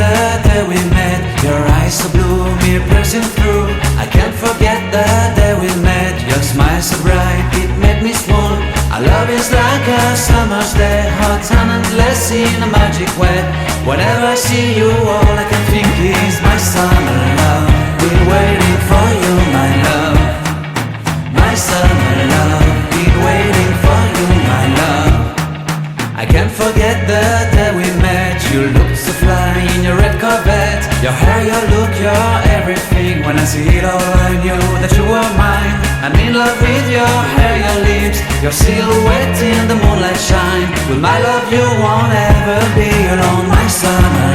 the day we met. Your eyes so blue, me piercing through. I can't forget the day we met. Your smile so bright, it made me swoon. Our love is like a summer's day, hot and endless in a magic way. Whenever I see you, all I can think is my summer love. Been waiting for you, my love. My summer love. Been waiting for you, my love. I can't forget the day we met. You looked so fly in your red Corvette. Your hair, your look, your everything. When I see it all, I knew that you were mine. I'm in love with your hair, your lips, your silhouette in the moonlight shine. With my love you won't ever be alone, my summer.